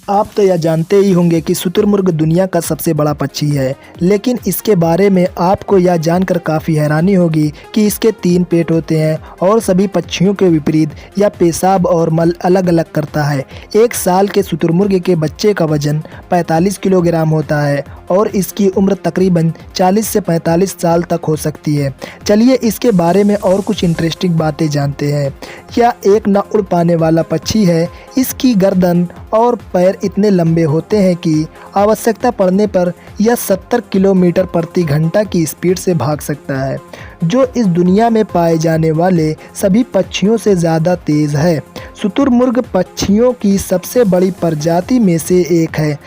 आप तो यह जानते ही होंगे कि शुतुरमुर्ग दुनिया का सबसे बड़ा पक्षी है, लेकिन इसके बारे में आपको यह जानकर काफ़ी हैरानी होगी कि इसके 3 पेट होते हैं और सभी पक्षियों के विपरीत यह पेशाब और मल अलग अलग करता है। 1 साल के शुतुरमुर्ग के बच्चे का वजन 45 किलोग्राम होता है और इसकी उम्र तकरीबन 40 से 45 साल तक हो सकती है। चलिए इसके बारे में और कुछ इंटरेस्टिंग बातें जानते हैं। यह एक न उड़ पाने वाला पक्षी है। इसकी गर्दन और पैर इतने लंबे होते हैं कि आवश्यकता पड़ने पर यह 70 किलोमीटर प्रति घंटा की स्पीड से भाग सकता है, जो इस दुनिया में पाए जाने वाले सभी पक्षियों से ज़्यादा तेज़ है। शुतुरमुर्ग पक्षियों की सबसे बड़ी प्रजाति में से एक है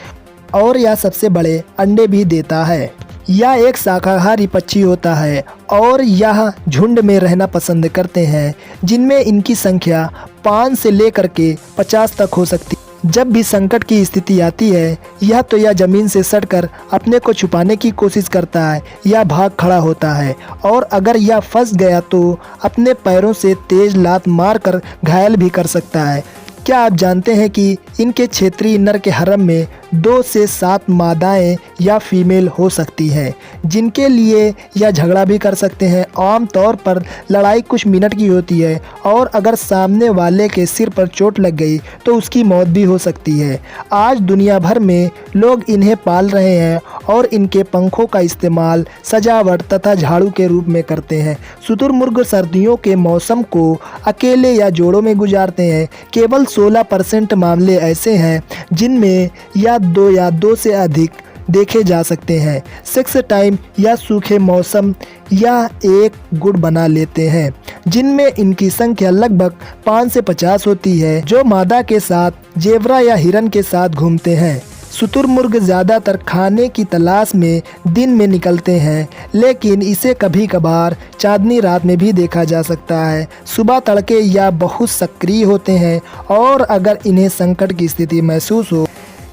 और यह सबसे बड़े अंडे भी देता है। यह एक शाकाहारी पक्षी होता है और यह झुंड में रहना पसंद करते हैं, जिनमें इनकी संख्या 5 से लेकर के 50 तक हो सकती है। जब भी संकट की स्थिति आती है यह ज़मीन से सटकर अपने को छुपाने की कोशिश करता है या भाग खड़ा होता है, और अगर यह फंस गया तो अपने पैरों से तेज लात मारकर घायल भी कर सकता है। क्या आप जानते हैं कि इनके क्षेत्रीय नर के हरम में 2 से 7 मादाएं या फीमेल हो सकती हैं, जिनके लिए यह झगड़ा भी कर सकते हैं। आम तौर पर लड़ाई कुछ मिनट की होती है और अगर सामने वाले के सिर पर चोट लग गई तो उसकी मौत भी हो सकती है। आज दुनिया भर में लोग इन्हें पाल रहे हैं और इनके पंखों का इस्तेमाल सजावट तथा झाड़ू के रूप में करते हैं। शुतुरमुर्ग सर्दियों के मौसम को अकेले या जोड़ों में गुजारते हैं। केवल 16% मामले ऐसे हैं जिनमें या 2 से अधिक देखे जा सकते हैं। सेक्स टाइम या सूखे मौसम या एक गुड़ बना लेते हैं, जिनमें इनकी संख्या लगभग 5 से 50 होती है, जो मादा के साथ जेबरा या हिरन के साथ घूमते हैं। शुतुरमुर्ग ज़्यादातर खाने की तलाश में दिन में निकलते हैं, लेकिन इसे कभी कभार चांदनी रात में भी देखा जा सकता है। सुबह तड़के या बहुत सक्रिय होते हैं और अगर इन्हें संकट की स्थिति महसूस हो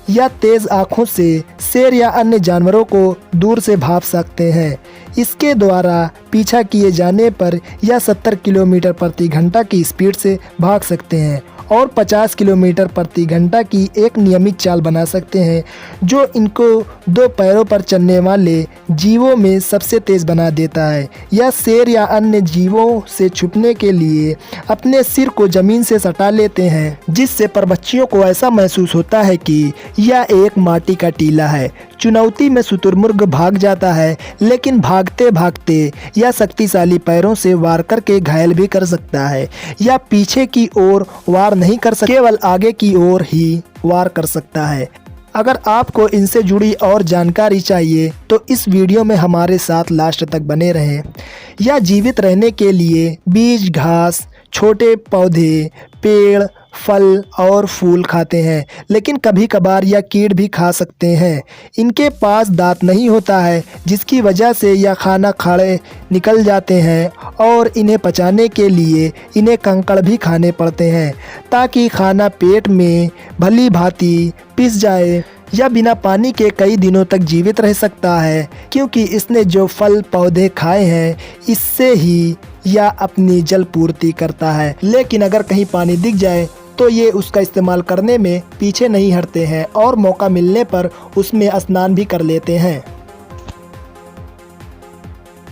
या तेज़ आँखों से शेर या अन्य जानवरों को दूर से भाप सकते हैं। इसके द्वारा पीछा किए जाने पर यह 70 किलोमीटर प्रति घंटा की स्पीड से भाग सकते हैं और 50 किलोमीटर प्रति घंटा की एक नियमित चाल बना सकते हैं, जो इनको 2 पैरों पर चलने वाले जीवों में सबसे तेज़ बना देता है। यह शेर या अन्य जीवों से छुपने के लिए अपने सिर को ज़मीन से सटा लेते हैं, जिससे परबच्चियों को ऐसा महसूस होता है कि यह एक माटी का टीला है। चुनौती में शुतुरमुर्ग भाग जाता है, लेकिन भागते भागते यह शक्तिशाली पैरों से वार करके घायल भी कर सकता है। यह पीछे की ओर वार नहीं कर सकता, केवल आगे की ओर ही वार कर सकता है। अगर आपको इनसे जुड़ी और जानकारी चाहिए तो इस वीडियो में हमारे साथ लास्ट तक बने रहें। यह जीवित रहने के लिए बीज, घास, छोटे पौधे, पेड़, फल और फूल खाते हैं, लेकिन कभी कभार यह कीट भी खा सकते हैं। इनके पास दांत नहीं होता है, जिसकी वजह से यह खाना खाड़े निकल जाते हैं और इन्हें पचाने के लिए इन्हें कंकड़ भी खाने पड़ते हैं, ताकि खाना पेट में भली भांति पिस जाए। यह बिना पानी के कई दिनों तक जीवित रह सकता है, क्योंकि इसने जो फल पौधे खाए हैं इससे ही यह अपनी जल पूर्ति करता है। लेकिन अगर कहीं पानी दिख जाए तो ये उसका इस्तेमाल करने में पीछे नहीं हटते हैं और मौका मिलने पर उसमें स्नान भी कर लेते हैं।